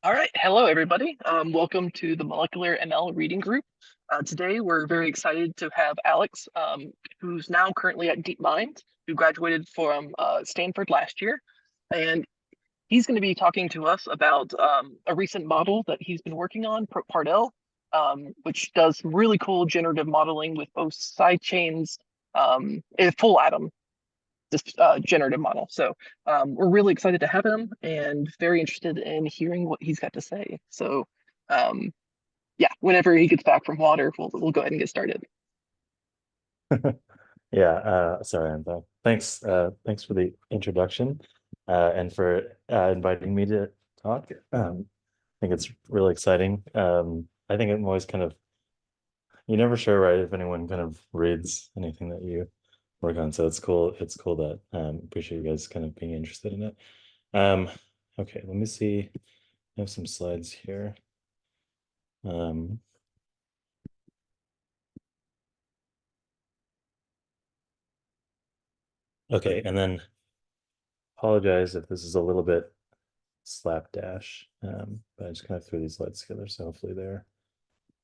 All right, hello everybody. Welcome to the Molecular ML Reading Group. Today we're very excited to have Alex, who's now currently at DeepMind, who graduated from Stanford last year, and he's going to be talking to us about a recent model that he's been working on, Protpardelle, which does really cool generative modeling with both sidechains, a full atom this generative model. So we're really excited to have him and very interested in hearing what he's got to say. So um, yeah, whenever he gets back from water, we'll go ahead and get started. Yeah, sorry, I'm back. Thanks for the introduction, and for inviting me to talk. I think it's really exciting. I think I'm always kind of you're never sure, right, if anyone kind of reads anything that you work on. So it's cool. It's cool that appreciate you guys kind of being interested in it. Um, okay, let me see. I have some slides here. Um, okay, and then apologize if this is a little bit slapdash. But I just kind of threw these slides together, so hopefully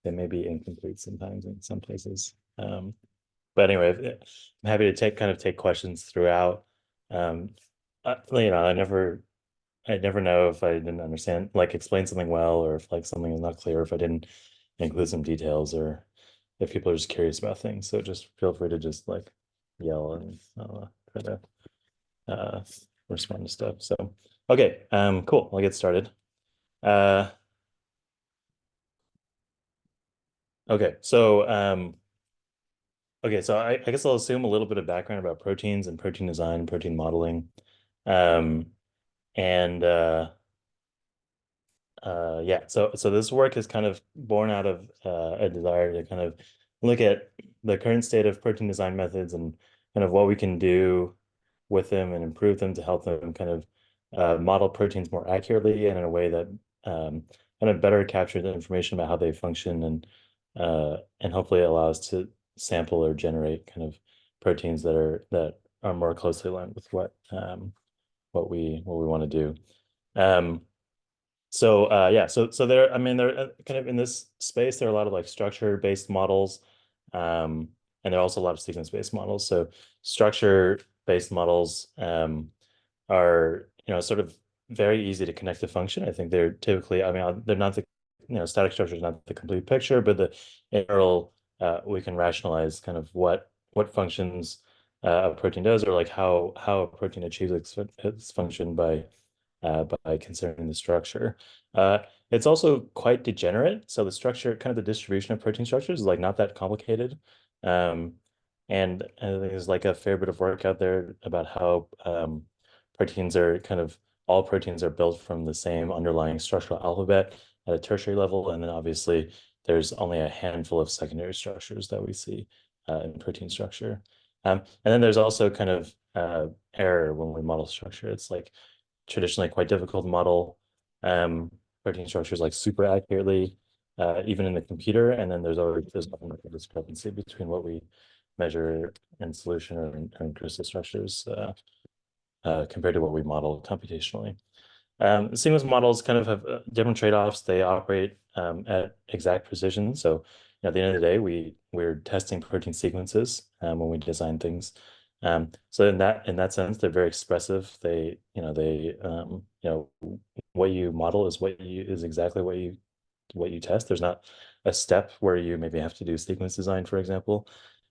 they may be incomplete sometimes in some places. But anyway, I'm happy to take questions throughout. I never know if I didn't understand, like explain something well, or if like something is not clear, if I didn't include some details, or if people are just curious about things. So just feel free to just like yell and I'll try to uh, respond to stuff. So, okay, cool. I'll get started. Uh, okay, so I guess I'll assume a little bit of background about proteins and protein design and protein modeling. Um, and yeah, so this work is kind of born out of a desire to kind of look at the current state of protein design methods and kind of what we can do with them and improve them to help them kind of model proteins more accurately and in a way that kind of better capture the information about how they function and hopefully allow us to sample or generate kind of proteins that are more closely aligned with what we want to do. Um, so there, I mean, they're kind of in this space. There are a lot of like structure-based models, and there are also a lot of sequence-based models. So structure-based models are, sort of very easy to connect to function. I think they're typically, I mean, they're not the, static structure is not the complete picture, but the in general, we can rationalize kind of what functions a protein does, or like how a protein achieves its function by considering the structure. Uh, it's also quite degenerate. So the structure, kind of the distribution of protein structures is like not that complicated. Um, and there's like a fair bit of work out there about how proteins are kind of all proteins are built from the same underlying structural alphabet at a tertiary level. And then obviously there's only a handful of secondary structures that we see in protein structure. And then there's also kind of error when we model structure. It's like traditionally quite difficult to model protein structures like super accurately, even in the computer. And then there's often like a discrepancy between what we measure in solution or in crystal structures compared to what we model computationally. Sequence models kind of have different trade-offs. They operate at exact precision. So at the end of the day, we're testing protein sequences when we design things. So in that sense, they're very expressive. What you model is exactly what you test. There's not a step where you maybe have to do sequence design, for example.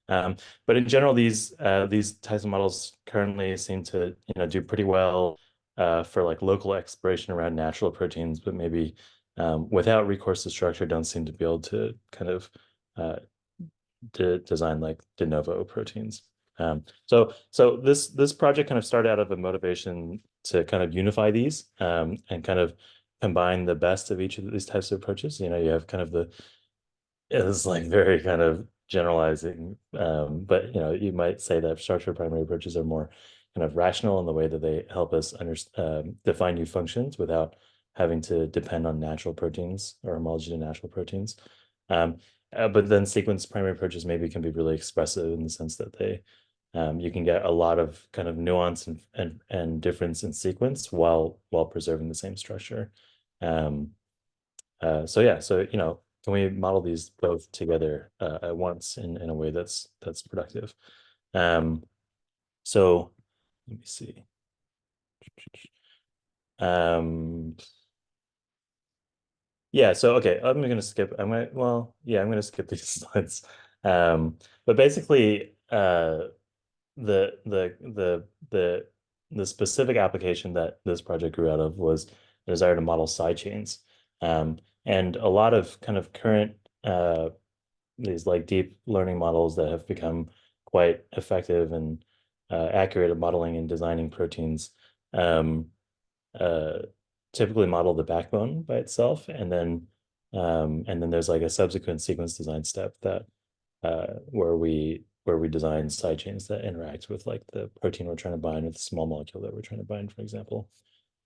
But in general, these types of models currently seem to do pretty well for like local exploration around natural proteins, but maybe without recourse to structure, don't seem to be able to kind of uh, design like de novo proteins. So this project kind of started out of a motivation to kind of unify these and kind of combine the best of each of these types of approaches. You have kind of it's like very kind of generalizing, but you might say that structure primary approaches are more kind of rational in the way that they help us define new functions without having to depend on natural proteins or homology to natural proteins. Um, but then sequence primary approaches maybe can be really expressive in the sense that you can get a lot of kind of nuance and difference in sequence while preserving the same structure. So yeah, so can we model these both together at once in a way that's productive? So let me see. Yeah, so okay, I'm gonna skip. I'm gonna skip these slides. But basically, the the the the the specific application that this project grew out of was the desire to model sidechains. And a lot of kind of current these like deep learning models that have become quite effective and accurate at modeling and designing proteins um, uh, typically model the backbone by itself, and then there's like a subsequent sequence design step that where we design side chains that interact with like the protein we're trying to bind with the small molecule that we're trying to bind, for example.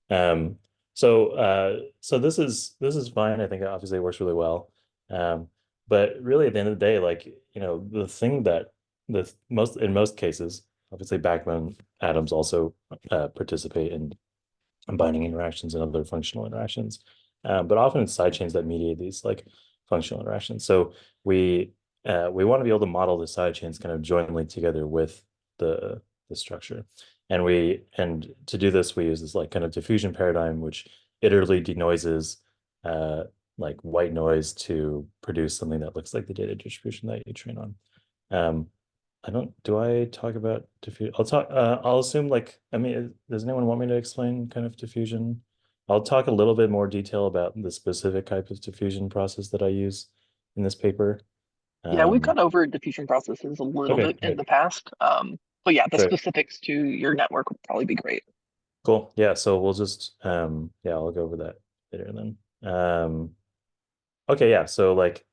Um, so this is fine. I think it obviously works really well. But really at the end of the day, like, the thing that the most in most cases, obviously backbone atoms also participate in binding interactions and other functional interactions. But often it's side chains that mediate these like functional interactions. So we want to be able to model the side chains kind of jointly together with the structure. And to do this, we use this like kind of diffusion paradigm, which iteratively denoises like white noise to produce something that looks like the data distribution that you train on. Um, do I talk about diffusion? I'll assume like, I mean, does anyone want me to explain kind of diffusion? I'll talk a little bit more detail about the specific type of diffusion process that I use in this paper. Yeah, we've Um, gone over diffusion processes a little okay, bit in great, the past. But yeah, the great, specifics to your network would probably be great. cool. Yeah, so we'll just, yeah, I'll go over that later then. Okay, yeah. So like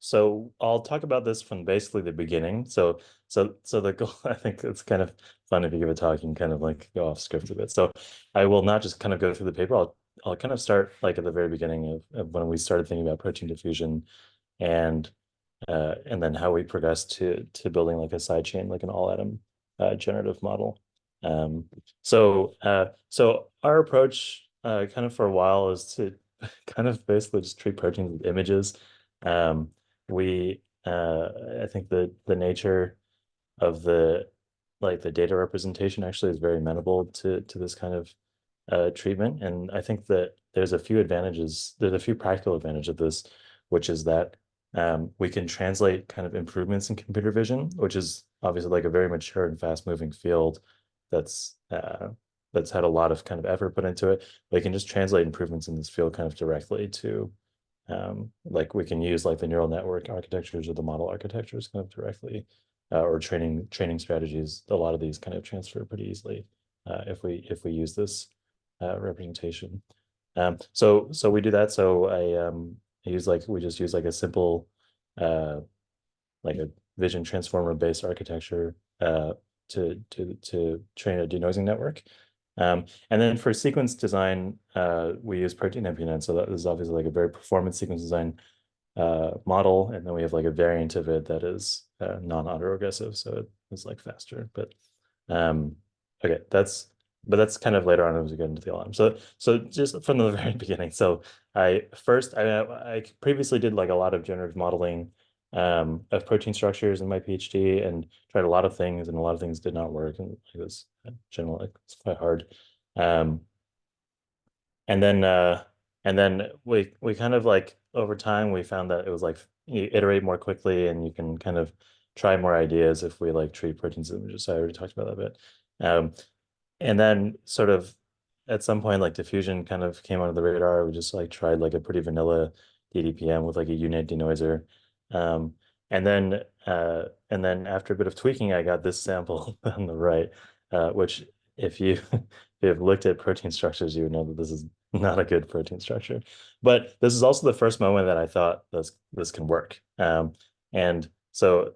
so I'll talk about this from basically the beginning. So the goal, I think it's kind of fun if you give a talk, you can kind of like go off script a bit. So I will not just kind of go through the paper. I'll kind of start like at the very beginning of when we started thinking about protein diffusion and and then how we progressed to building like a side chain, like an all atom generative model. So our approach kind of for a while is to kind of basically just treat proteins with images. Um, I think the nature of the data representation actually is very amenable to this kind of treatment. And I think that there's a few advantages, there's a few practical advantages of this, which is that we can translate kind of improvements in computer vision, which is obviously like a very mature and fast moving field that's that's had a lot of kind of effort put into it. We can just translate improvements in this field kind of directly to like we can use like the neural network architectures or the model architectures kind of directly or training strategies. A lot of these kind of transfer pretty easily if we use this representation. So we do that. So we just use like a simple uh, like a vision transformer based architecture to train a denoising network. And then for sequence design, we use protein MPNet. So that is obviously like a very performance sequence design model. And then we have like a variant of it that is non-autoregressive. So it's like faster. Um, okay, that's kind of later on as we get into the LM. So just from the very beginning. So I previously did like a lot of generative modeling of protein structures in my PhD and tried a lot of things, and a lot of things did not work, and it was generally it's quite hard. Um, and then we kind of like over time we found that it was like you iterate more quickly and you can kind of try more ideas if we like treat proteins as images. So I already talked about that a bit. And then sort of at some point like diffusion kind of came onto the radar. We just like tried like a pretty vanilla DDPM with like a unit denoiser. Um, and then after a bit of tweaking, I got this sample on the right, which if you if you have looked at protein structures, you would know that this is not a good protein structure. But this is also the first moment that I thought this can work. And so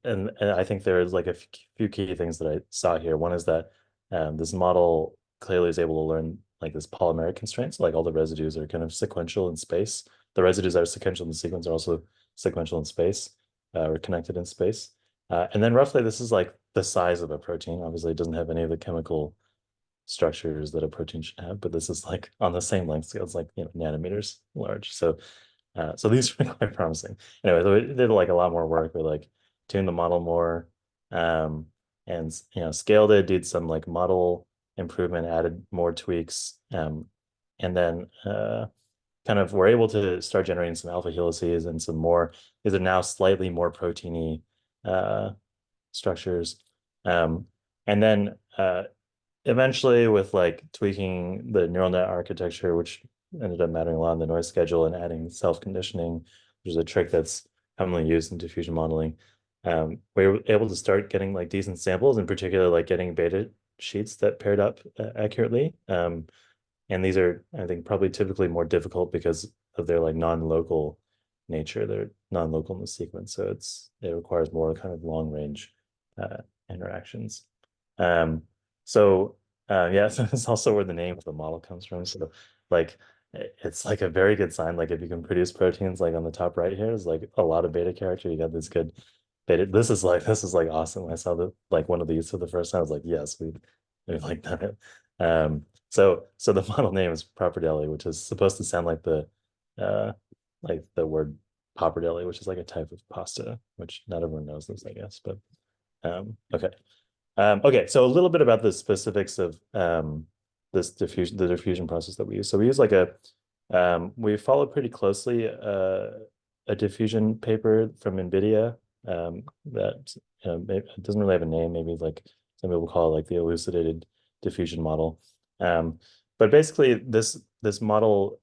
and I think there is like a few key things that I saw here. One is that this model clearly is able to learn like this polymeric constraints, like all the residues are kind of sequential in space. The residues that are sequential in the sequence are also sequential in space or connected in space. And then roughly this is like the size of a protein. Obviously, it doesn't have any of the chemical structures that a protein should have, but this is like on the same length scale. It's like, nanometers large. So so these are quite promising. Anyway, so we did like a lot more work. We like tuned the model more, and scaled it, did some like model improvement, added more tweaks, and then kind of were able to start generating some alpha helices and some more. These are now slightly more proteiny structures. And then eventually with like tweaking the neural net architecture, which ended up mattering a lot in the noise schedule, and adding self-conditioning, which is a trick that's commonly used in diffusion modeling, we were able to start getting like decent samples, in particular like getting beta sheets that paired up accurately. And these are, I think, probably typically more difficult because of their like non-local nature. They're non-local in the sequence, so it requires more kind of long range interactions. So yeah, so it's also where the name of the model comes from. So like it's like a very good sign. Like if you can produce proteins, like on the top right here is like a lot of beta character. You got this good beta. This is like awesome. When I saw like one of these for the first time, I was like, yes, we've like done it. So the model name is Protpardelle, which is supposed to sound like the word pappardelle, which is like a type of pasta, which not everyone knows this, I guess. But okay. Okay, so a little bit about the specifics of the diffusion process that we use. So we use like we follow pretty closely a diffusion paper from NVIDIA that it doesn't really have a name. Maybe like some people call it like the elucidated diffusion model. But basically this model,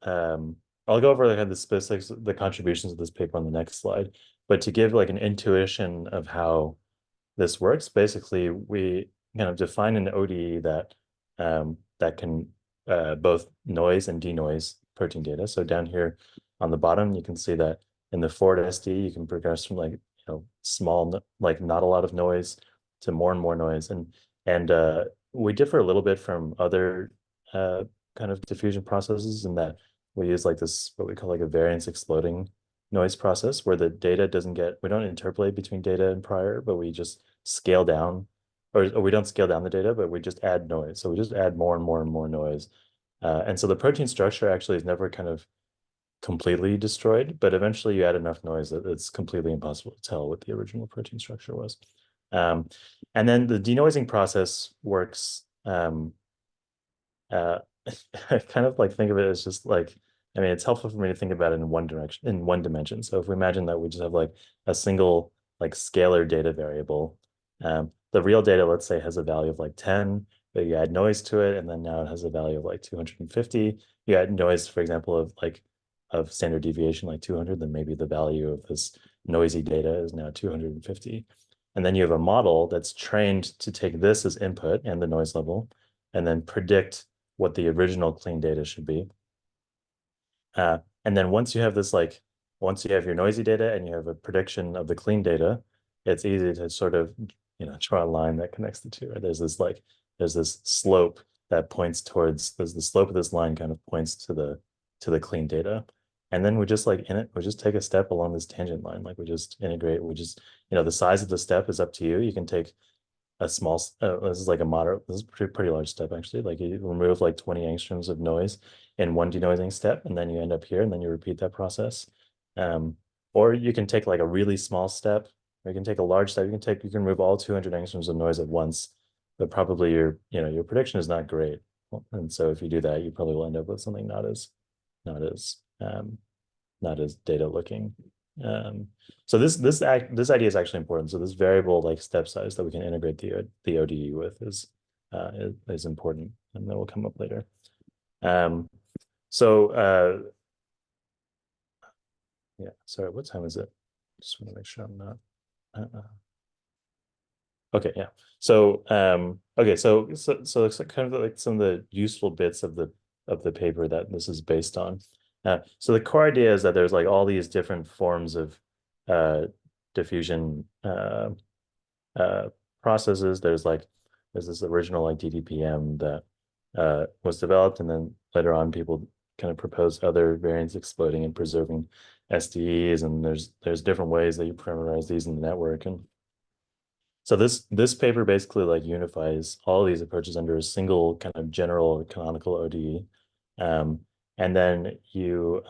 I'll go over like the specifics, the contributions of this paper on the next slide. But to give like an intuition of how this works, basically we kind of define an ODE that can both noise and denoise protein data. So down here on the bottom, you can see that in the forward SD, you can progress from like small, like not a lot of noise, to more and more noise. And we differ a little bit from other kind of diffusion processes in that we use like this, what we call like a variance exploding noise process, where the data we don't interpolate between data and prior, but we just scale down, or we don't scale down the data, but we just add noise. So we just add more and more and more noise. And so the protein structure actually is never kind of completely destroyed, but eventually you add enough noise that it's completely impossible to tell what the original protein structure was. And then the denoising process works, I kind of like think of it as just like, I mean, it's helpful for me to think about it in one direction, in one dimension. So if we imagine that we just have like a single like scalar data variable, the real data, let's say, has a value of like 10, but you add noise to it, and then now it has a value of like 250. You add noise, for example, of standard deviation like 200, then maybe the value of this noisy data is now 250. And then you have a model that's trained to take this as input and the noise level, and then predict what the original clean data should be. And then once you have this, like, once you have your noisy data and you have a prediction of the clean data, it's easy to sort of, draw a line that connects the two. Right? There's this slope that points towards, the slope of this line kind of points to the clean data. And then we just we just take a step along this tangent line. Like we just integrate, the size of the step is up to you. You can take a small, this is like a moderate, this is a pretty large step actually. Like you remove like 20 angstroms of noise in one denoising step, and then you end up here, and then you repeat that process. Or you can take like a really small step, or you can take a large step. You can remove all 200 angstroms of noise at once, but probably your prediction is not great. And so if you do that, you probably will end up with something not as data looking. So this idea is actually important. So this variable like step size that we can integrate the ODE with is important, and that will come up later. Yeah, sorry, what time is it? Just want to make sure I'm not. Okay, yeah. So okay, so it's kind of like some of the useful bits of the paper that this is based on. So the core idea is that there's like all these different forms of diffusion processes. There's this original like DDPM that was developed, and then later on people kind of proposed other variance exploding and preserving SDEs, and there's different ways that you parameterize these in the network. And So this paper basically like unifies all these approaches under a single kind of general canonical ODE. And then you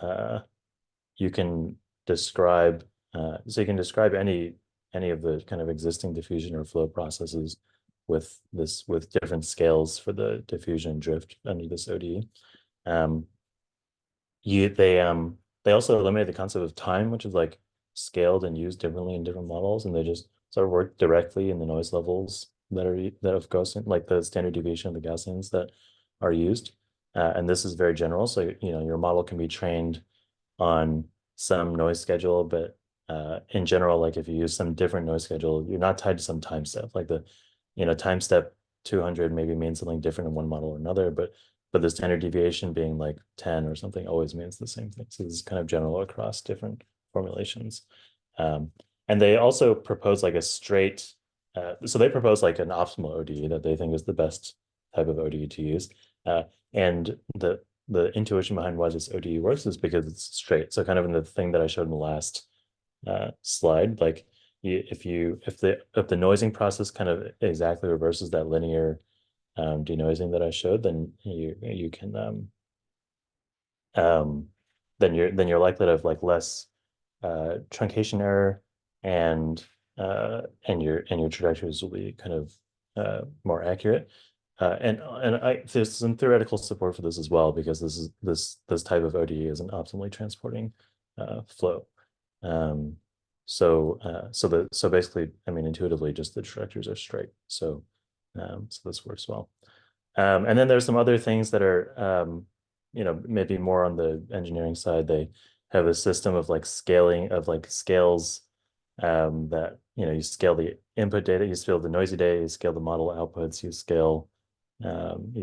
can describe so you can describe any of the kind of existing diffusion or flow processes with different scales for the diffusion and drift under this ODE. Um, you they also eliminate the concept of time, which is like scaled and used differently in different models, and they just sort of work directly in the noise levels that of Gaussian, like the standard deviation of the Gaussians that are used. And this is very general. So, your model can be trained on some noise schedule, but in general, like if you use some different noise schedule, you're not tied to some time step. Like time step 200 maybe means something different in one model or another, but the standard deviation being like 10 or something always means the same thing. So this is kind of general across different formulations. And they also propose like a straight, so they propose like an optimal ODE that they think is the best type of ODE to use. And the intuition behind why this ODE works is because it's straight. So kind of in the thing that I showed in the last slide, like if the noising process kind of exactly reverses that linear denoising that I showed, then you can then you're likely to have like less truncation error, and your trajectories will be kind of more accurate. And there's some theoretical support for this as well, because this type of ODE is an optimally transporting flow. So basically, I mean, intuitively, just the trajectories are straight. So this works well. And then there's some other things that are, maybe more on the engineering side. They have a system of like scaling of like scales that, you scale the input data, you scale the noisy data, you scale the model outputs, you scale, and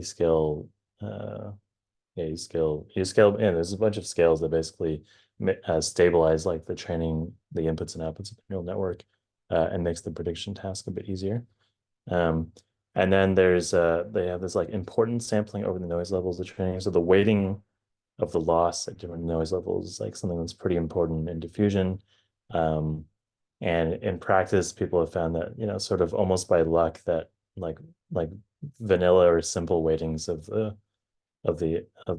there's a bunch of scales that basically stabilize like the training, the inputs and outputs of the neural network, and makes the prediction task a bit easier. And then they have this like importance sampling over the noise levels of training. So the weighting of the loss at different noise levels is like something that's pretty important in diffusion. And in practice, people have found that, sort of almost by luck, that like vanilla or simple weightings of the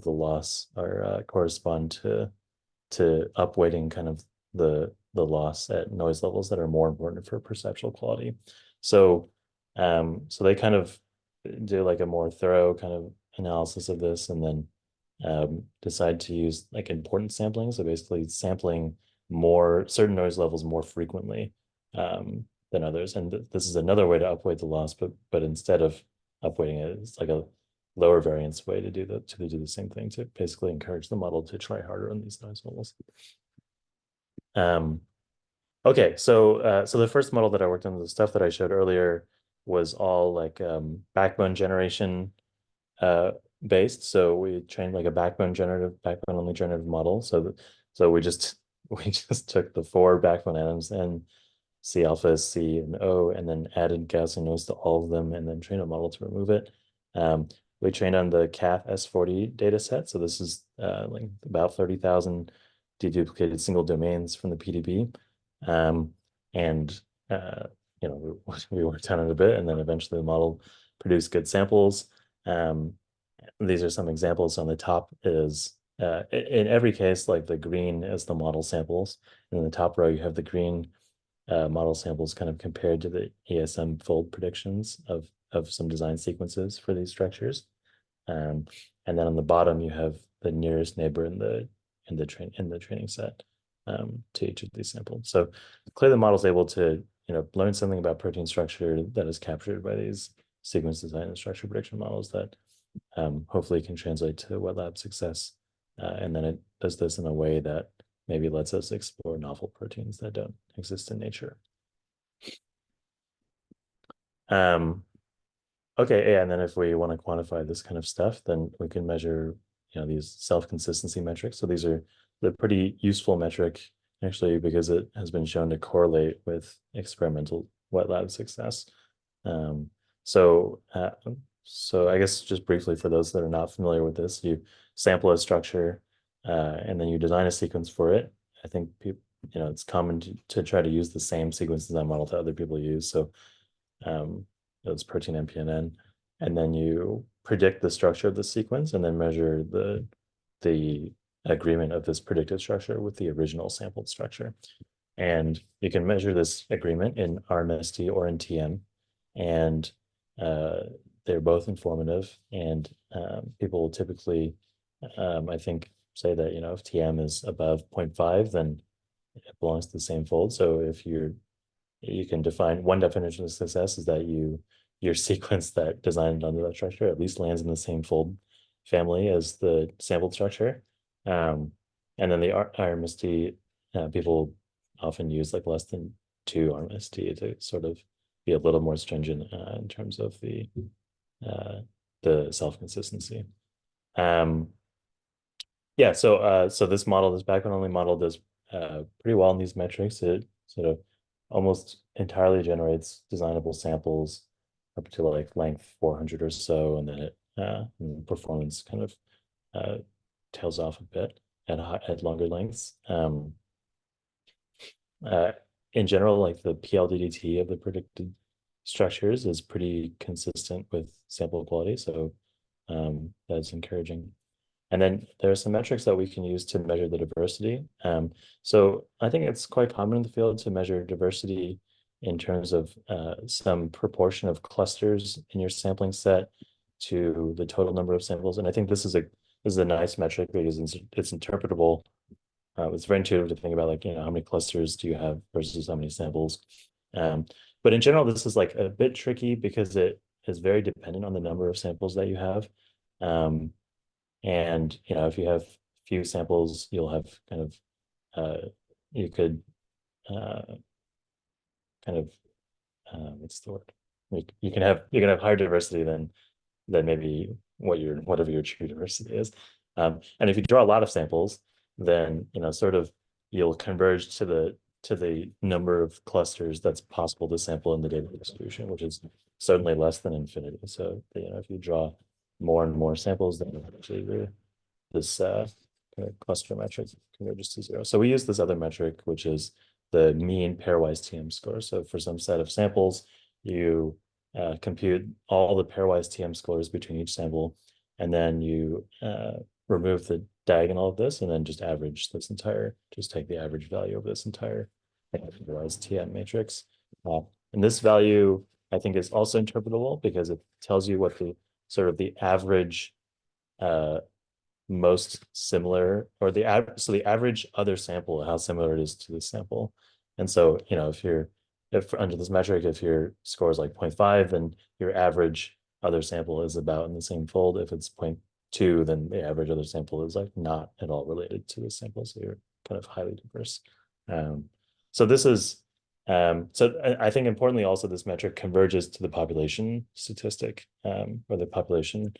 loss are correspond to upweighting kind of the loss at noise levels that are more important for perceptual quality. So they kind of do like a more thorough kind of analysis of this, and then decide to use like importance sampling. So basically sampling certain noise levels more frequently than others. And this is another way to upweight the loss, but instead of upweighting it, it's like a lower variance way to do the same thing, to basically encourage the model to try harder on these noise levels. Okay, so the first model that I worked on, the stuff that I showed earlier, was all like backbone generation based. So we trained like a backbone only generative model. So we just took the 4 backbone atoms, and C alpha, C, and O, and then added Gaussian noise to all of them, and then trained a model to remove it. We trained on the CAF S40 data set. So this is like about 30,000 deduplicated single domains from the PDB. And we worked on it a bit, and then eventually the model produced good samples. These are some examples. On the top is, in every case, like the green is the model samples. And in the top row, you have the green model samples kind of compared to the ESM fold predictions of some design sequences for these structures. And then on the bottom, you have the nearest neighbor in the training set to each of these samples. So clearly the model is able to learn something about protein structure that is captured by these sequence design and structure prediction models that hopefully can translate to wet lab success. And then it does this in a way that maybe lets us explore novel proteins that don't exist in nature. Okay, yeah, and then if we want to quantify this kind of stuff, then we can measure these self-consistency metrics. So these are the pretty useful metric, actually, because it has been shown to correlate with experimental wet lab success. So I guess just briefly, for those that are not familiar with this, you sample a structure and then you design a sequence for it. I think it's common to try to use the same sequence design model that other people use. So it's protein MPNN, and then you predict the structure of the sequence and then measure the agreement of this predicted structure with the original sampled structure. And you can measure this agreement in RMST or in TM, and they're both informative. And people will typically, I think, say that if TM is above 0.5, then it belongs to the same fold. So if you can define one definition of success is that your sequence that designed under that structure at least lands in the same fold family as the sampled structure. And then the RMST, people often use like less than 2 RMST to sort of be a little more stringent in terms of the self-consistency. Yeah, so this model, this background only model, does pretty well in these metrics. It sort of almost entirely generates designable samples up to like length 400 or so, and then and performance kind of tails off a bit at longer lengths. In general, like the PLDDT of the predicted structures is pretty consistent with sample quality, so that's encouraging. And then there are some metrics that we can use to measure the diversity. So I think it's quite common in the field to measure diversity in terms of some proportion of clusters in your sampling set to the total number of samples. And I think this is a nice metric because it's interpretable. It's very intuitive to think about, like, how many clusters do you have versus how many samples. But in general, this is like a bit tricky because it is very dependent on the number of samples that you have. And if you have few samples, you'll have kind of you could kind of what's the word? You can have higher diversity than maybe whatever your true diversity is. And if you draw a lot of samples, then sort of you'll converge to the number of clusters that's possible to sample in the data distribution, which is certainly less than infinity. So if you draw more and more samples, then actually this kind of cluster metric converges to 0. So we use this other metric, which is the mean pairwise TM score. So for some set of samples, you compute all the pairwise TM scores between each sample, and then you remove the diagonal of this, and then just take the average value of this entire pairwise TM matrix. And this value, I think, is also interpretable because it tells you what the sort of the average most similar, or the average other sample, how similar it is to the sample. And so if under this metric, if your score is like 0.5, then your average other sample is about in the same fold. If it's 0.2, then the average other sample is like not at all related to the sample, so you're kind of highly diverse. So this is so I think importantly also this metric converges to the population statistic, or the population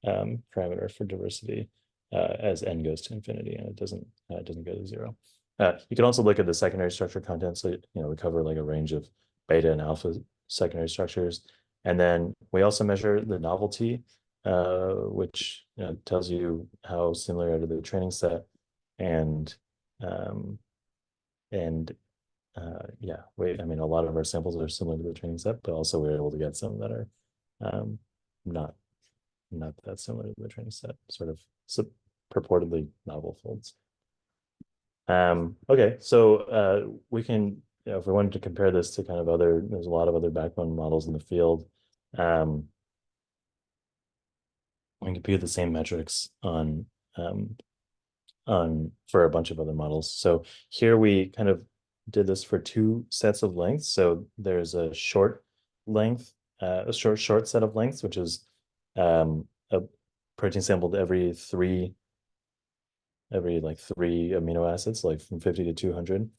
parameter for diversity as n goes to infinity, and it doesn't go to 0. You can also look at the secondary structure content. So we cover like a range of beta and alpha secondary structures, and then we also measure the novelty, which tells you how similar to the training set, and yeah, a lot of our samples are similar to the training set, but also we're able to get some that are not that similar to the training set, sort of purportedly novel folds. Okay, so we can, if we wanted to compare this to kind of there's a lot of other backbone models in the field. We can compute the same metrics on for a bunch of other models. So here we kind of did this for 2 sets of lengths. So there's a short length, a short set of lengths, which is a protein sampled every 3 amino acids, like from 50 to 200,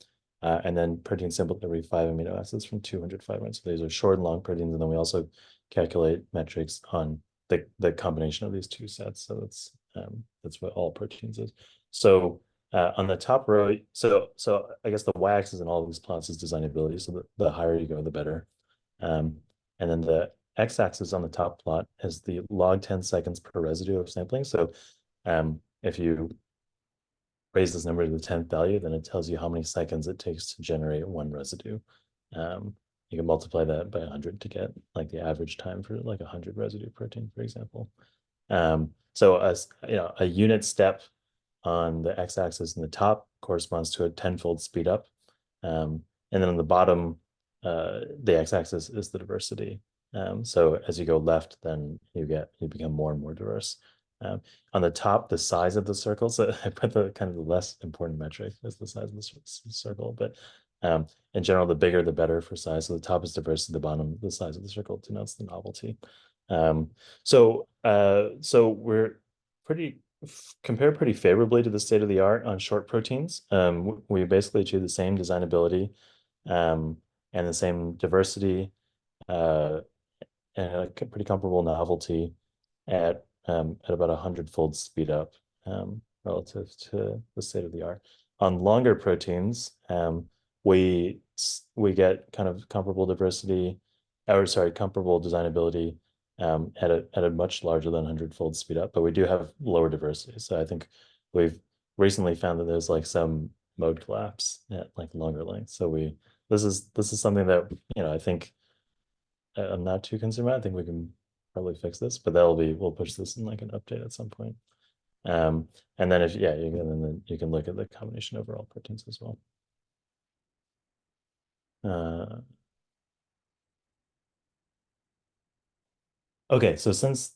and then protein sampled every 5 amino acids from 200 to 500. So these are short and long proteins, and then we also calculate metrics on the combination of these 2 sets. So that's what all proteins is. So on the top row, so I guess the y-axis in all of these plots is designability. So the higher you go, the better. And then the x-axis on the top plot is the log 10 seconds per residue of sampling. So if you raise this number to the 10th value, then it tells you how many seconds it takes to generate one residue. you can multiply that by 100 to get like the average time for like 100 residue protein, for example. So as a unit step on the x-axis in the top corresponds to a 10-fold speed up. And then on the bottom, the x-axis is the diversity. So as you go left, then you become more and more diverse. On the top, the size of the circle. So I put the kind of the less important metric as the size of the circle, but in general, the bigger the better for size. So the top is diversity, the bottom, the size of the circle denotes the novelty. So we're compare pretty favorably to the state of the art on short proteins. We basically achieve the same designability and the same diversity and a pretty comparable novelty at about 100-fold speed up relative to the state of the art. On longer proteins, we get kind of comparable diversity, or sorry, comparable designability at a much larger than 100-fold speed up, but we do have lower diversity. So I think we've recently found that there's like some mode collapse at like longer lengths. So this is something that I think I'm not too concerned about. I think we can probably fix this, but we'll push this in like an update at some point. And then you can look at the combination overall proteins as well. Okay, so since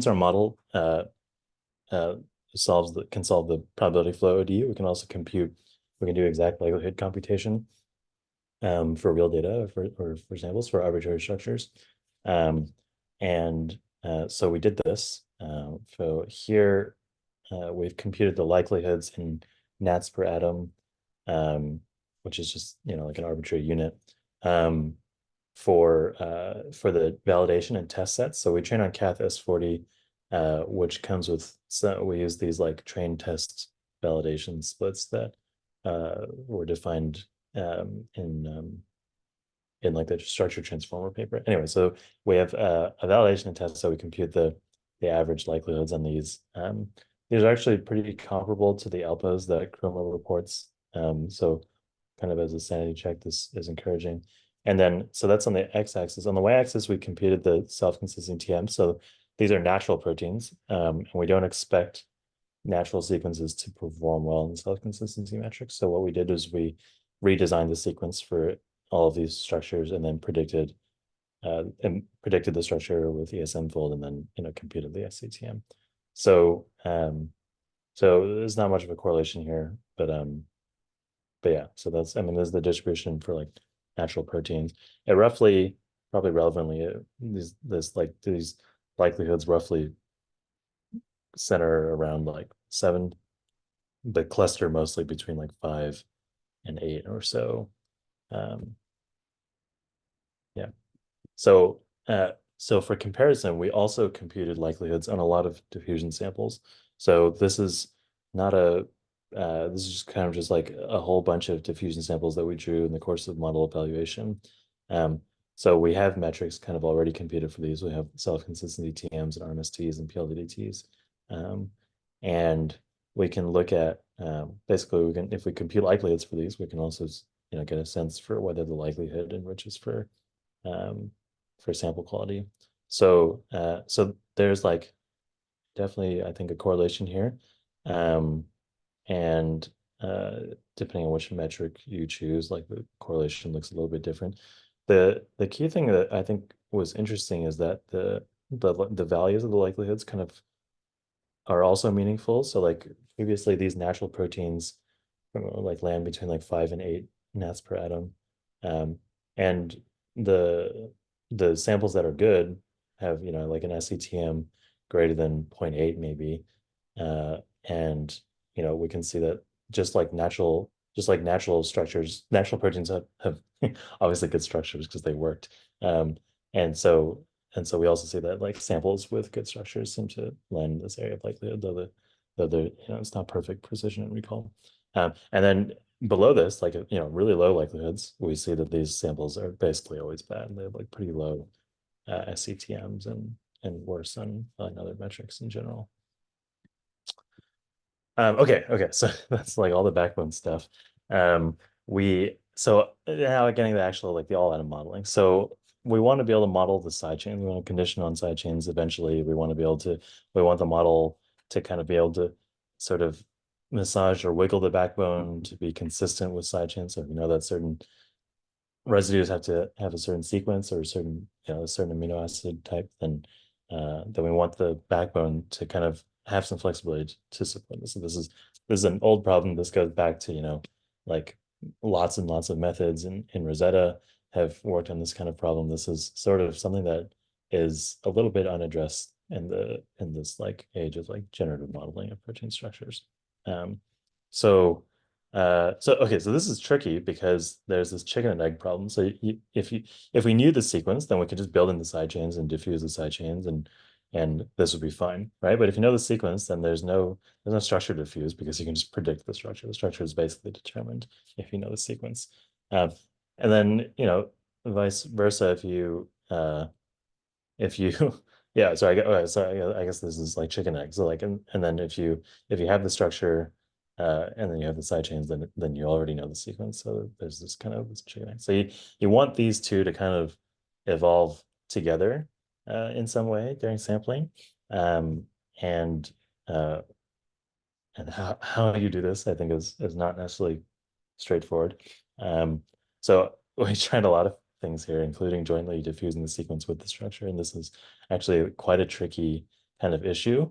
our model can solve the probability flow ODE, we can also do exact likelihood computation for real data or for samples for arbitrary structures. So we did this. So here we've computed the likelihoods in nats per atom, which is just like an arbitrary unit for the validation and test sets. So we train on Cath S40, which comes with, so we use these like train test validation splits that were defined in like the structure transformer paper. Anyway, so we have a validation and test, so we compute the average likelihoods on these. These are actually pretty comparable to the ALPAs that Chroma reports. So kind of as a sanity check, this is encouraging. And then, so that's on the x-axis. On the y-axis, we computed the self-consistent TM. So these are natural proteins, and we don't expect natural sequences to perform well in self-consistency metrics. So what we did is we redesigned the sequence for all of these structures and then predicted the structure with ESM fold and then computed the SCTM. So there's not much of a correlation here, but yeah, so there's the distribution for like natural proteins. It roughly, probably relevantly, these likelihoods roughly center around like 7, but cluster mostly between like 5 and 8 or so. Yeah. So for comparison, we also computed likelihoods on a lot of diffusion samples. So this is not this is just kind of just like a whole bunch of diffusion samples that we drew in the course of model evaluation. So we have metrics kind of already computed for these. We have self-consistency TMs and RMSTs and PLDDTs. And we can look at, basically if we compute likelihoods for these, we can also get a sense for whether the likelihood enriches for sample quality. So there's like definitely, I think, a correlation here. And depending on which metric you choose, like the correlation looks a little bit different. The key thing that I think was interesting is that the values of the likelihoods kind of are also meaningful. So like previously these natural proteins like land between like 5 and 8 nats per atom. And the samples that are good have, like an SCTM greater than 0.8 maybe. And, we can see that just like natural structures, natural proteins have obviously good structures because they worked. And so we also see that like samples with good structures seem to land in this area of likelihood, though it's not perfect precision and recall. And then below this, like really low likelihoods, we see that these samples are basically always bad. They have like pretty low SCTMs and worse than other metrics in general. Okay, so that's like all the backbone stuff. We so now getting to actual like the all atom modeling. So we want to be able to model the sidechain. We want to condition on sidechains eventually. We want to be able to, we want the model to kind of be able to sort of massage or wiggle the backbone to be consistent with sidechains. So if you know that certain residues have to have a certain sequence or a certain, a certain amino acid type, then we want the backbone to kind of have some flexibility to support this. So this is an old problem. This goes back to, like lots and lots of methods in Rosetta have worked on this kind of problem. This is sort of something that is a little bit unaddressed in this like age of like generative modeling of protein structures. Um, so so okay, so this is tricky because there's this chicken and egg problem. So if we knew the sequence, then we could just build in the side chains and diffuse the side chains, and this would be fine, right? But if you know the sequence, then there's no structure to diffuse because you can just predict the structure. The structure is basically determined if you know the sequence. And then vice versa if you yeah, so I guess this is like chicken egg. So like and then if you have the structure and then you have the side chains, then you already know the sequence. So there's this chicken egg. So you want these two to kind of evolve together in some way during sampling. Um, and uh, and how you do this, I think, is not necessarily straightforward. So we tried a lot of things here, including jointly diffusing the sequence with the structure, and this is actually quite a tricky kind of issue.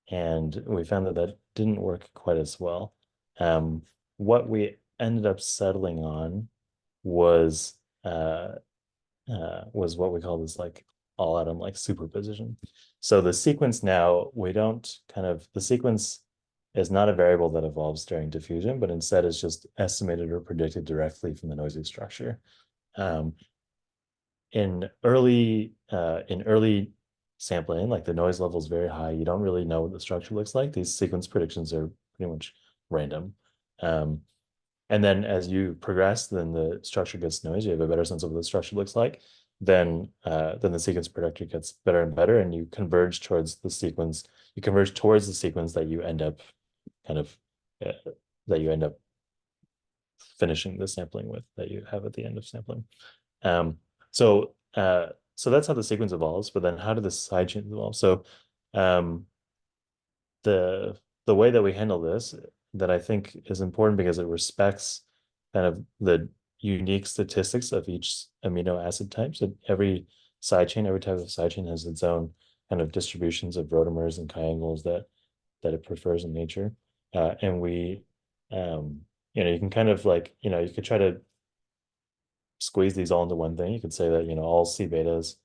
And we found that that didn't work quite as well. What we ended up settling on was was what we call this like all atom like superposition. So the sequence now, we don't the sequence is not a variable that evolves during diffusion, but instead is just estimated or predicted directly from the noisy structure. Um, in early sampling, like the noise level is very high. You don't really know what the structure looks like. These sequence predictions are pretty much random. Um, and then as you progress, then the structure gets noisy. You have a better sense of what the structure looks like. Then the sequence predictor gets better and better, and you converge towards the sequence. You converge towards the sequence that you end up kind of uh, that you end up finishing the sampling with, that you have at the end of sampling. Um, so that's how the sequence evolves. But then how do the side chains evolve? So um, the way that we handle this that I think is important because it respects kind of the unique statistics of each amino acid type. So every sidechain, every type of sidechain has its own kind of distributions of rotamers and chi-angles that it prefers in nature. And we, you can kind of like, you could try to squeeze these all into one thing. You could say that, all C betas,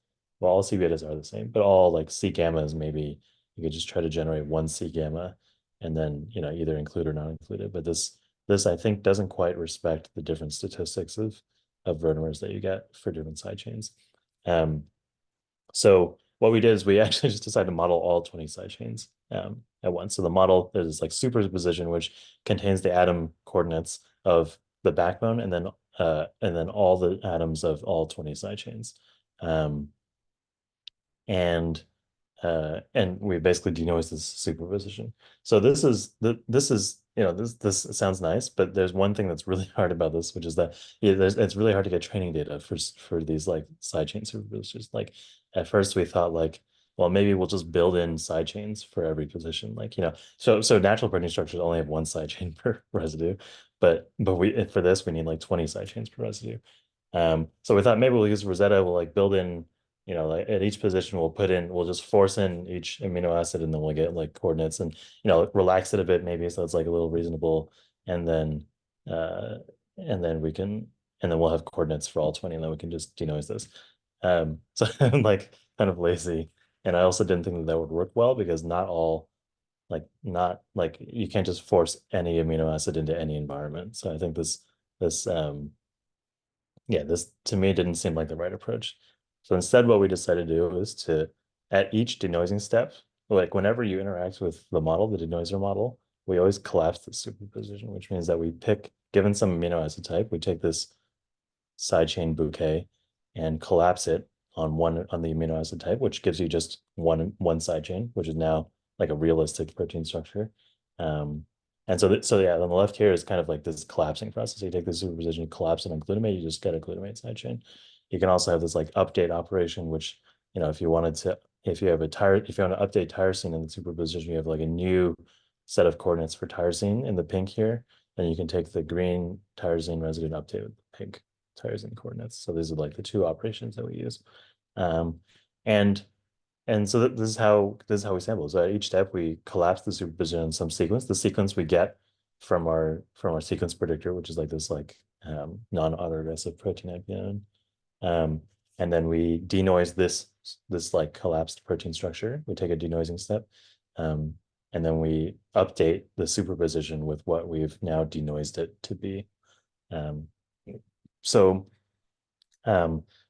well, all C betas are the same, but all like C gammas, maybe you could just try to generate one C gamma and then, either include or not include it. But this I think doesn't quite respect the different statistics of rotamers that you get for different side chains. So what we did is we actually just decided to model all 20 side chains at once. So the model, there's this like superposition, which contains the atom coordinates of the backbone and then all the atoms of all 20 side chains. Um, and and we basically denoise this superposition. So this sounds nice, but there's one thing that's really hard about this, which is that it's really hard to get training data for these like sidechain superpositions. Like at first we thought like, well, maybe we'll just build in sidechains for every position. Like, so natural protein structures only have one sidechain per residue, but for this we need like 20 sidechains per residue. So we thought maybe we'll use Rosetta, we'll like build in, like at each position we'll just force in each amino acid and then we'll get like coordinates and, relax it a bit maybe so it's like a little reasonable. And then, uh, and then we'll have coordinates for all 20 and then we can just denoise this. So I'm like kind of lazy. And I also didn't think that that would work well because not like you can't just force any amino acid into any environment. So I think this, this to me didn't seem like the right approach. So instead, what we decided to do is to, at each denoising step, like whenever you interact with the model, the denoiser model, we always collapse the superposition, which means that we given some amino acid type, we take this sidechain bouquet and collapse it on the amino acid type, which gives you just one sidechain, which is now like a realistic protein structure. And so yeah, on the left here is kind of like this collapsing process. So you take the superposition, you collapse it on glutamate, you just get a glutamate sidechain. You can also have this like update operation, which, if you wanted to, if you want to update tyrosine in the superposition, you have like a new set of coordinates for tyrosine in the pink here. Then you can take the green tyrosine residue and update with the pink tyrosine coordinates. So these are like the two operations that we use. Um, and and so this is how we sample. So at each step, we collapse the superposition in some sequence. The sequence we get from our sequence predictor, which is like this non-autoregressive protein epigenetic. And then we denoise this like collapsed protein structure. We take a denoising step, and then we update the superposition with what we've now denoised it to be. Um, so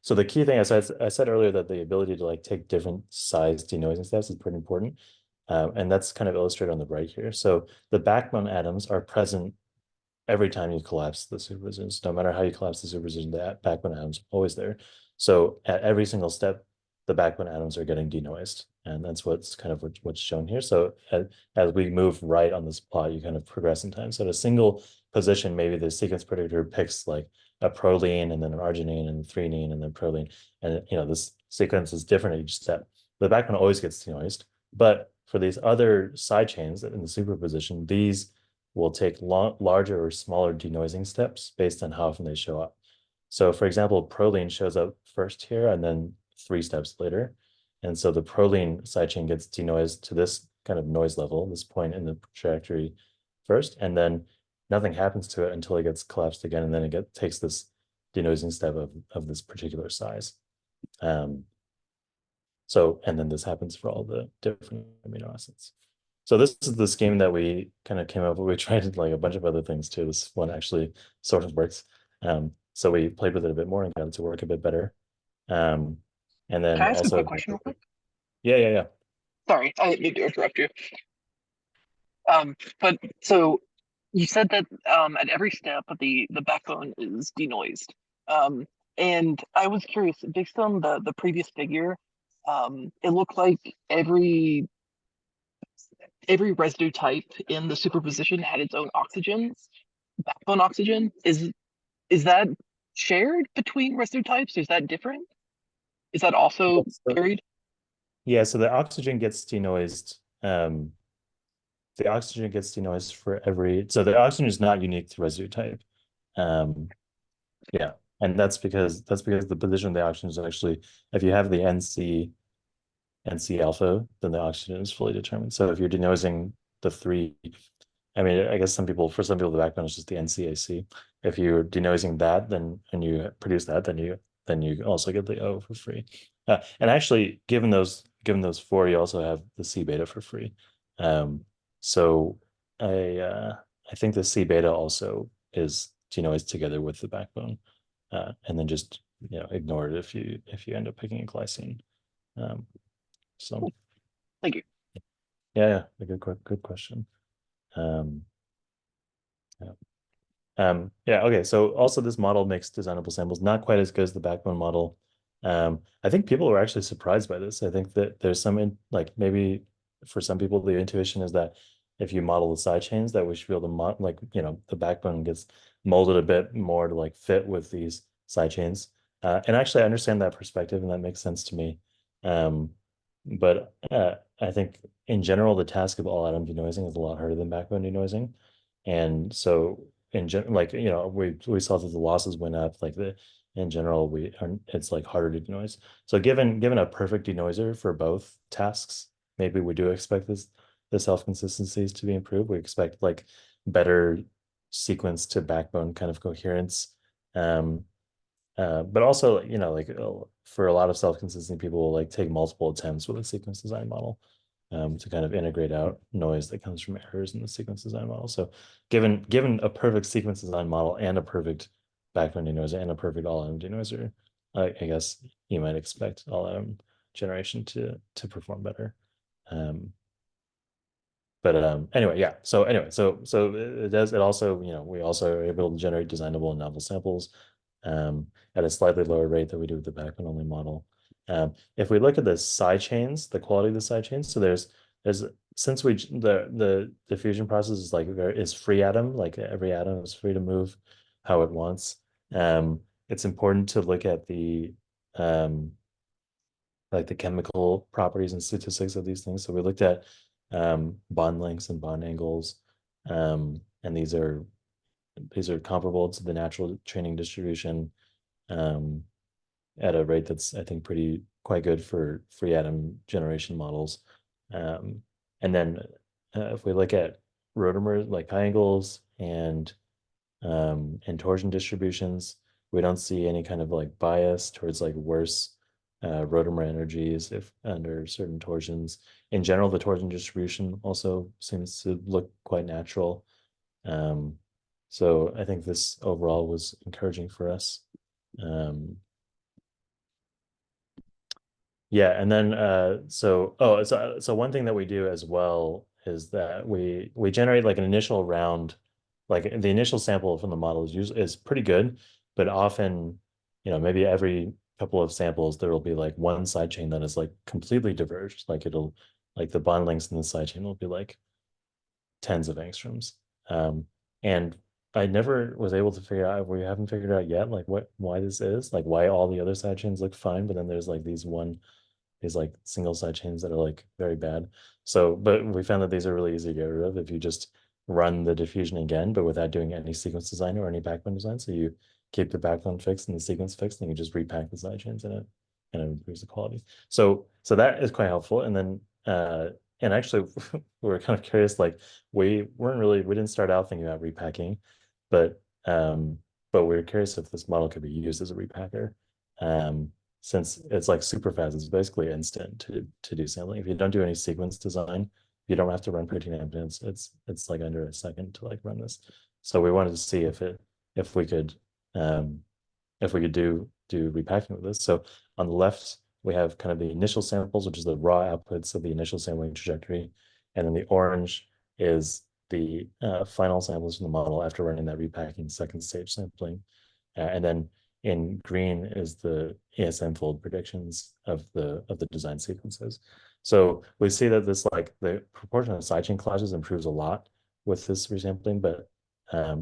so the key thing, I said earlier that the ability to like take different size denoising steps is pretty important. And that's kind of illustrated on the right here. So the backbone atoms are present every time you collapse the superpositions. No matter how you collapse the superposition, the backbone atoms are always there. So at every single step, the backbone atoms are getting denoised. And that's what's shown here. So as we move right on this plot, you kind of progress in time. So at a single position, maybe the sequence predictor picks like a proline and then an arginine and threonine and then proline. And this sequence is different at each step. The backbone always gets denoised. But for these other side chains in the superposition, these will take larger or smaller denoising steps based on how often they show up. So for example, proline shows up first here and then 3 steps later. And so the proline sidechain gets denoised to this kind of noise level, this point in the trajectory first, and then nothing happens to it until it gets collapsed again, and then it takes this denoising step of this particular size. And then this happens for all the different amino acids. So this is the scheme that we kind of came up with. We tried like a bunch of other things too. This one actually sort of works. So we played with it a bit more and got it to work a bit better. And then Can I ask a also, quick question real quick? yeah. Sorry, I didn't mean to interrupt you. But so you said that at every step the backbone is denoised. And I was curious, based on the previous figure, it looked like every residue type in the superposition had its own oxygen, backbone oxygen. Is that shared between residue types? Is that different? Is that also varied? Yeah, so the oxygen gets denoised. The oxygen gets denoised for every, so the oxygen is not unique to residue type. Yeah, and that's because the position of the oxygen is actually, if you have the NC alpha, then the oxygen is fully determined. So if you're denoising the 3, I mean, I guess for some people, the backbone is just the NCAC. If you're denoising that, then and you produce that, then you also get the O for free. And actually, given those 4, you also have the C beta for free. So I think the C beta also is denoised together with the backbone, and then just ignore it if you end up picking a glycine. So Thank you. yeah, a good question. Yeah. Yeah, okay. So also this model makes designable samples, not quite as good as the backbone model. I think people were actually surprised by this. I think that there's like maybe for some people the intuition is that if you model the side chains that we should be able to the backbone gets molded a bit more to like fit with these side chains. And actually I understand that perspective and that makes sense to me. But I think in general the task of all atom denoising is a lot harder than backbone denoising. And so in general, like we saw that the losses went up. In general, it's like harder to denoise. So given a perfect denoiser for both tasks, maybe we do expect the self consistencies to be improved. We expect like better sequence to backbone kind of coherence. But also, for a lot of self consistency, people will like take multiple attempts with a sequence design model. To kind of integrate out noise that comes from errors in the sequence design model. So given a perfect sequence design model and a perfect backbone denoiser and a perfect all-atom denoiser, I guess you might expect all-atom generation to perform better. But anyway, yeah. So it also, we also are able to generate designable and novel samples at a slightly lower rate than we do with the backbone only model. If we look at the side chains, the quality of the side chains, so there's there's since the diffusion process is like is free atom, like every atom is free to move how it wants. It's important to look at the like the chemical properties and statistics of these things. So we looked at bond lengths and bond angles, and these are comparable to the natural training distribution um, at a rate that's I think quite good for free atom generation models. Um, and then if we look at rotamer like pi angles and torsion distributions, we don't see any kind of like bias towards like worse rotamer energies if under certain torsions. In general, the torsion distribution also seems to look quite natural. Um, so I think this overall was encouraging for us. Yeah, and then so one thing that we do as well is that we generate like an initial round, like the initial sample from the model is pretty good, but often, maybe every couple of samples there will be like one sidechain that is like completely diverged. Like like the bond lengths in the sidechain will be like tens of angstroms. And I never was able to figure out, we haven't figured out yet, like why this is, like why all the other sidechains look fine, but then there's like these like single side chains that are like very bad. So, but we found that these are really easy to get rid of if you just run the diffusion again, but without doing any sequence design or any backbone design. So you keep the backbone fixed and the sequence fixed, and you just repack the side chains in it, and it improves the quality. So that is quite helpful. And then and actually we were kind of curious, like we didn't start out thinking about repacking, but but we were curious if this model could be used as a repacker. Since it's like super fast, it's basically instant to do sampling. If you don't do any sequence design, you don't have to run protein evidence. It's like under a second to like run this. So we wanted to see if we could do repacking with this. So on the left, we have kind of the initial samples, which is the raw outputs of the initial sampling trajectory. And then the orange is the final samples from the model after running that repacking second stage sampling. And then in green is the ASM fold predictions of the design sequences. So we see that this like the proportion of sidechain clashes improves a lot with this resampling, but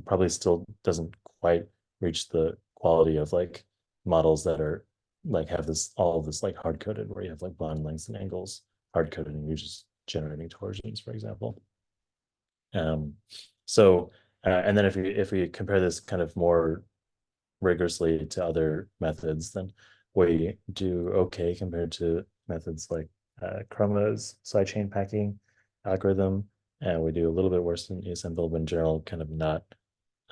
probably still doesn't quite reach the quality of like models that are like have all of this like hard coded where you have like bond lengths and angles hard coded and you're just generating torsions, for example. Um, so and then if we compare this kind of more rigorously to other methods, then we do okay compared to methods like Chroma's sidechain packing algorithm, and we do a little bit worse than ESM build, but in general, kind of not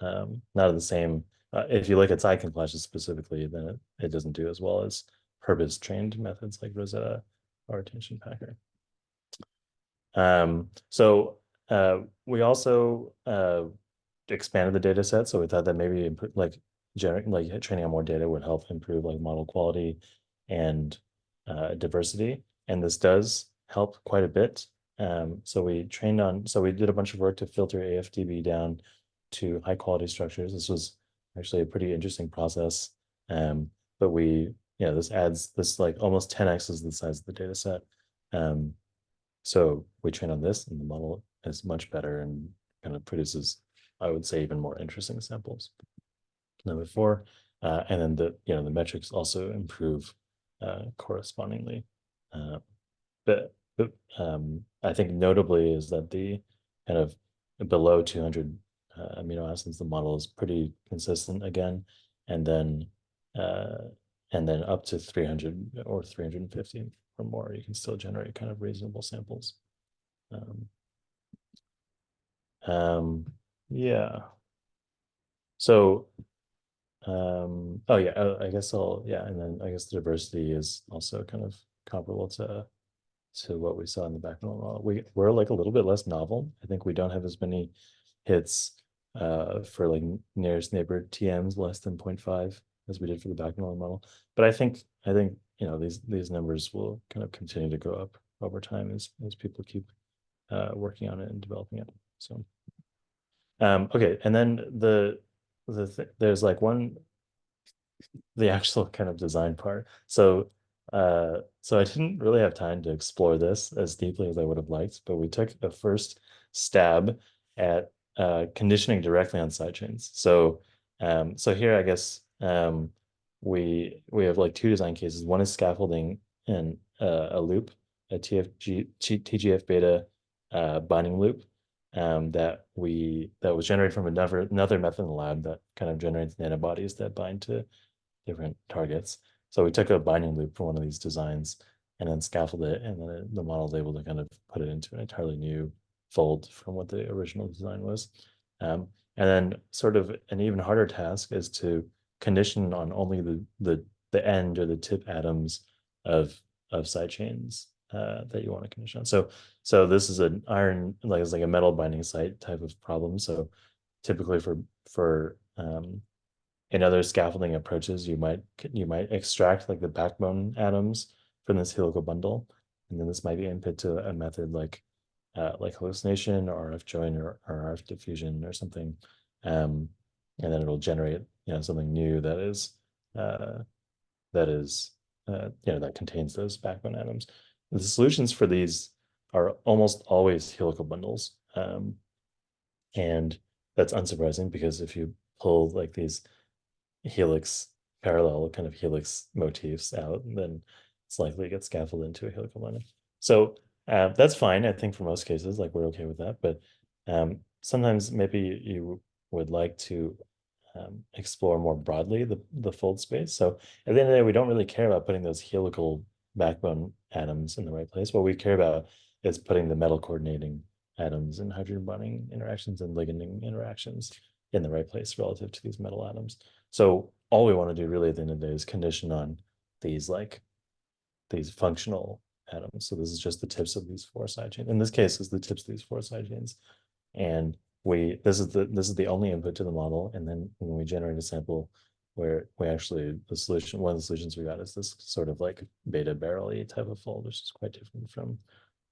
the same. If you look at sidechain clashes specifically, then it doesn't do as well as purpose trained methods like Rosetta or Attention Packer. So we also expanded the data set, so we thought that maybe like training on more data would help improve like model quality and diversity, and this does help quite a bit. So we did a bunch of work to filter AFDB down to high quality structures. This was actually a pretty interesting process, but this like almost 10x is the size of the data set. So we train on this, and the model is much better and kind of produces, I would say, even more interesting samples than before. And then the metrics also improve correspondingly. But I think notably is that the kind of below 200 amino acids, the model is pretty consistent again, and then up to 300 or 350 or more, you can still generate kind of reasonable samples. Yeah. So, oh yeah, I guess and then I guess the diversity is also kind of comparable to what we saw in the background model. We're like a little bit less novel. I think we don't have as many hits for like nearest neighbor TMs less than 0.5 as we did for the background model. But I think these numbers will kind of continue to go up over time as people keep working on it and developing it. So okay, and then there's like the actual kind of design part. So So I didn't really have time to explore this as deeply as I would have liked, but we took a first stab at conditioning directly on sidechains. So here I guess we have like two design cases. One is scaffolding in a loop, a TGF beta binding loop that was generated from another method in the lab that kind of generates nanobodies that bind to different targets. So we took a binding loop for one of these designs and then scaffolded it, and then the model is able to kind of put it into an entirely new fold from what the original design was. And then sort of an even harder task is to condition on only the end or the tip atoms of sidechains that you want to condition on. So this is an iron, like it's like a metal binding site type of problem. So typically for in other scaffolding approaches, you might extract like the backbone atoms from this helical bundle, and then this might be input to a method like hallucination or RF join or RF diffusion or something, and then it'll generate something new that is uh, that contains those backbone atoms. The solutions for these are almost always helical bundles, and that's unsurprising because if you pull like these helix parallel kind of helix motifs out, then it's likely to get scaffolded into a helical bundle. So that's fine, I think, for most cases, like we're okay with that. But sometimes maybe you would like to explore more broadly the fold space. So at the end of the day, we don't really care about putting those helical backbone atoms in the right place. What we care about is putting the metal coordinating atoms and hydrogen bonding interactions and liganding interactions in the right place relative to these metal atoms. So all we want to do really at the end of the day is condition on these these functional atoms. So this is just the tips of these four side chains. In this case, is the tips of these four side chains. And this is the only input to the model. And then when we generate a sample where we actually one of the solutions we got is this sort of like beta barrel-y type of fold, which is quite different from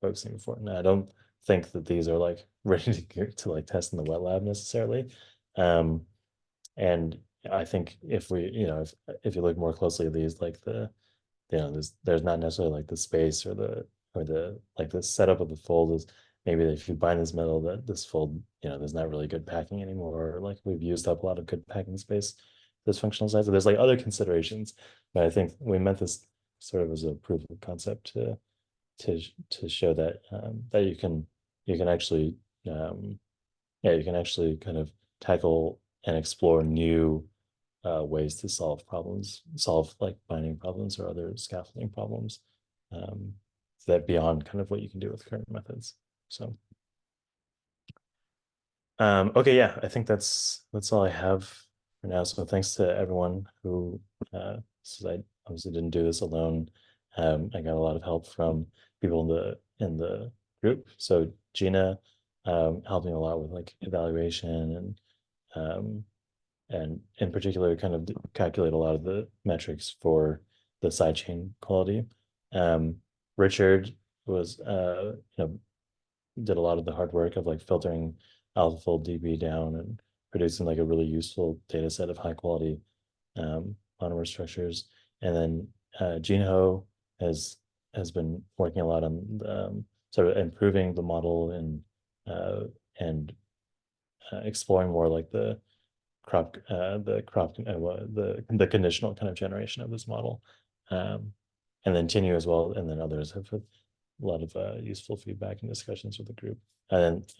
what I've seen before. Now I don't think that these are like ready to like test in the wet lab necessarily. And I think if we, if you look more closely at these, like there's not necessarily like the space or the like the setup of the fold is maybe if you bind this metal that this fold, there's not really good packing anymore. Or like we've used up a lot of good packing space this functional size. So there's like other considerations, but I think we meant this sort of as a proof of concept to show that that you can actually you can actually kind of tackle and explore new ways to solve like binding problems or other scaffolding problems that beyond kind of what you can do with current methods. So, okay, yeah, I think that's all I have for now. So thanks to everyone who, since I obviously didn't do this alone. I got a lot of help from people in the group. So Gina helped me a lot with like evaluation and in particular kind of calculate a lot of the metrics for the sidechain quality. Richard was did a lot of the hard work of like filtering AlphaFold DB down and producing like a really useful data set of high quality monomer structures. And then Gene Ho has been working a lot on sort of improving the model and exploring more like the conditional kind of generation of this model, and then Tinu as well, and then others have a lot of useful feedback and discussions with the group. And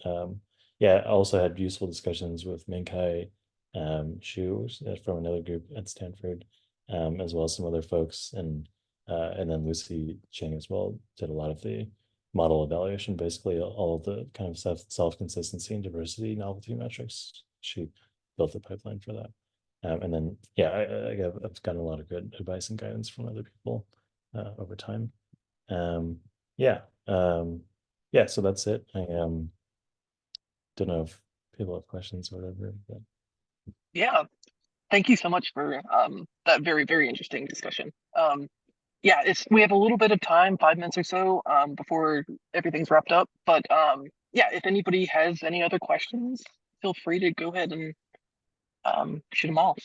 yeah, I also had useful discussions with Minkai Xu from another group at Stanford, as well as some other folks, and then Lucy Cheng as well did a lot of the model evaluation, basically all of the kind of self-consistency and diversity novelty metrics. She built the pipeline for that. And then, yeah, I've gotten a lot of good advice and guidance from other people over time. Yeah, yeah, so that's it. I don't know if people have questions or whatever, but Yeah, thank you so much for that very, very interesting discussion. Yeah, we have a little bit of time, 5 minutes or so, before everything's wrapped up. But yeah, if anybody has any other questions, feel free to go ahead and shoot them off.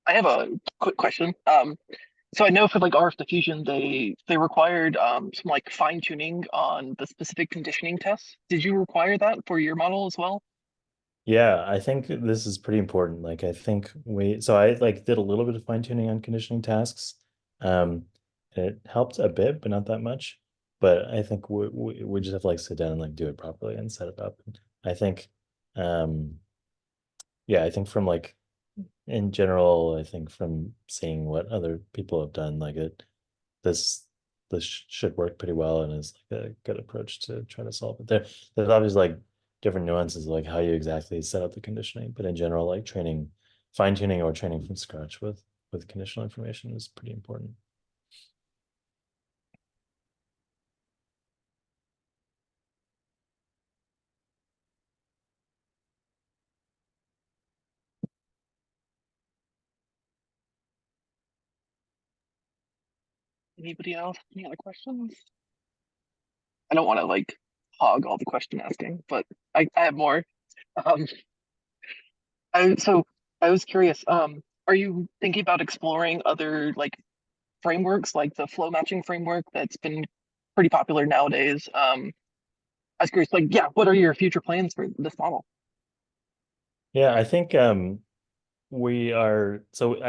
I have a quick question. So I know for like RF diffusion, they required some like fine tuning on the specific conditioning tests. Did you require that for your model as well? Yeah, I think this is pretty important. Like I think so I like did a little bit of fine tuning on conditioning tasks. Um, it helped a bit, but not that much. But I think we just have to like sit down and like do it properly and set it up. I think, um, yeah, I think from like in general, I think from seeing what other people have done, like this this should work pretty well and is like a good approach to try to solve it. There's obviously like different nuances like how you exactly set up the conditioning, but in general, like training, fine tuning or training from scratch with conditional information is pretty important. Anybody else? Any other questions? I don't want to like hog all the question asking, but I have more. Um, so I was curious. Are you thinking about exploring other like frameworks, like the flow matching framework that's been pretty popular nowadays? I was curious, like, yeah, what are your future plans for this model? Yeah, I think I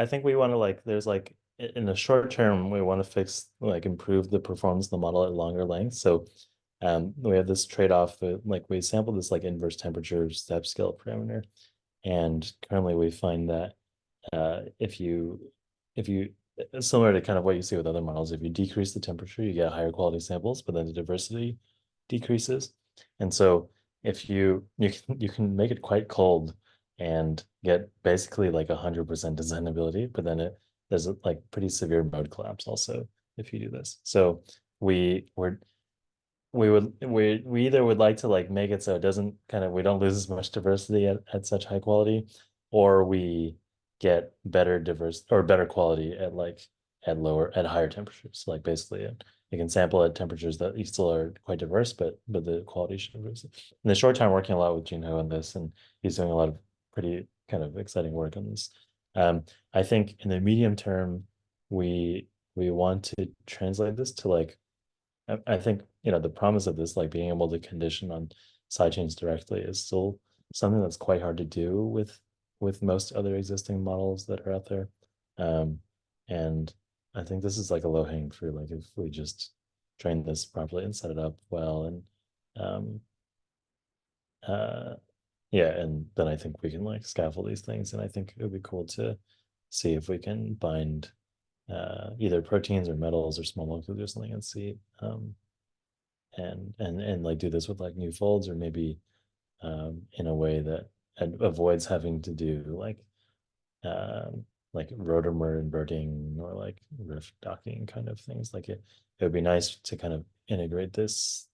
think we want to like there's like in the short term we want to fix like improve the performance of the model at longer lengths. So we have this trade-off that like we sampled this like inverse temperature step scale parameter. And currently we find that if you similar to kind of what you see with other models, if you decrease the temperature, you get higher quality samples, but then the diversity decreases. And so if you can make it quite cold and get basically like 100% designability, but then there's a like pretty severe mode collapse also if you do this. So we we're we either would like to like make it so it doesn't kind of we don't lose as much diversity at such high quality, or we get better diverse or better quality at like at higher temperatures. Like basically you can sample at temperatures that you still are quite diverse, but the quality should improve. In the short time, working a lot with Jin Ho on this, and he's doing a lot of pretty kind of exciting work on this. I think in the medium term, we want to translate this to like I think, the promise of this, like being able to condition on sidechains directly is still something that's quite hard to do with most other existing models that are out there. Um, and I think this is like a low hanging fruit. Like if we just train this properly and set it up well and um uh yeah, and then I think we can like scaffold these things. And I think it would be cool to see if we can bind either proteins or metals or small molecules or something and see and like do this with like new folds or maybe in a way that avoids having to do like rotamer inverting or like rift docking kind of things. Like it would be nice to kind of integrate this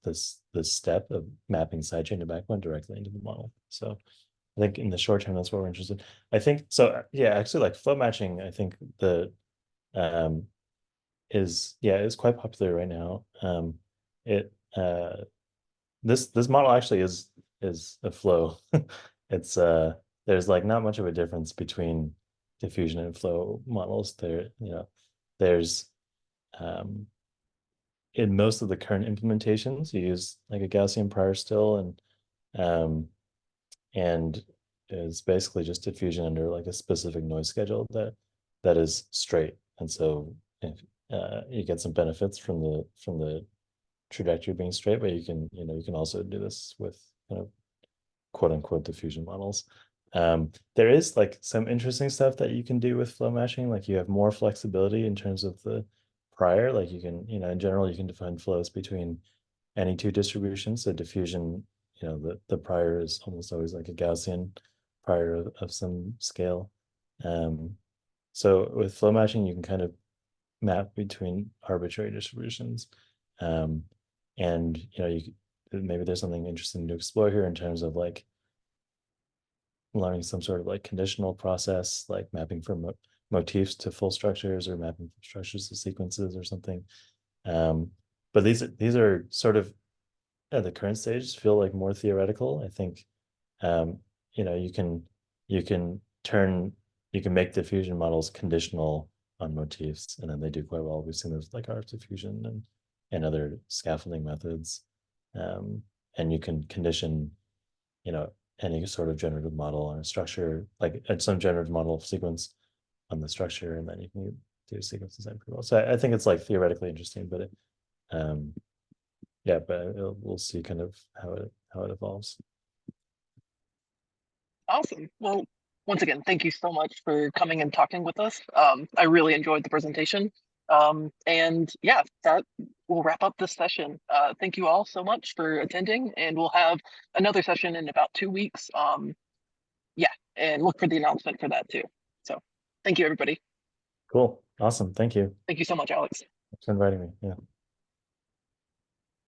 step of mapping sidechain to backbone directly into the model. So I think in the short term, that's what we're interested. I think so. Yeah, actually, like flow matching, I think the um is quite popular right now. It this model actually is a flow. It's there's like not much of a difference between diffusion and flow models. There's um in most of the current implementations, you use like a Gaussian prior still um and it's basically just diffusion under like a specific noise schedule that is straight. And so if, you get some benefits from the trajectory being straight, but you can also do this with kind of quote unquote diffusion models. There is like some interesting stuff that you can do with flow matching. Like you have more flexibility in terms of the prior. Like you can, in general, you can define flows between any two distributions. So diffusion, the prior is almost always like a Gaussian prior of some scale. Um, so with flow matching, you can kind of map between arbitrary distributions. Um, and maybe there's something interesting to explore here in terms of like learning some sort of like conditional process, like mapping from motifs to full structures or mapping from structures to sequences or something. Um, but these are sort of at the current stage feel like more theoretical. I think um, you can turn you can make diffusion models conditional on motifs, and then they do quite well. We've seen those like RF diffusion and other scaffolding methods. And you can condition, any sort of generative model on a structure, like some generative model sequence on the structure, and then you can do sequence design pretty well. So I think it's like theoretically interesting, but yeah, but we'll see kind of how it evolves. Awesome. Well, once again, thank you so much for coming and talking with us. I really enjoyed the presentation. And yeah, that will wrap up this session. Thank you all so much for attending, and we'll have another session in about 2 weeks. Yeah, and look for the announcement for that too. So thank you, everybody. Cool. Awesome. Thank you. Thank you so much, Alex. Thanks for inviting me. Yeah.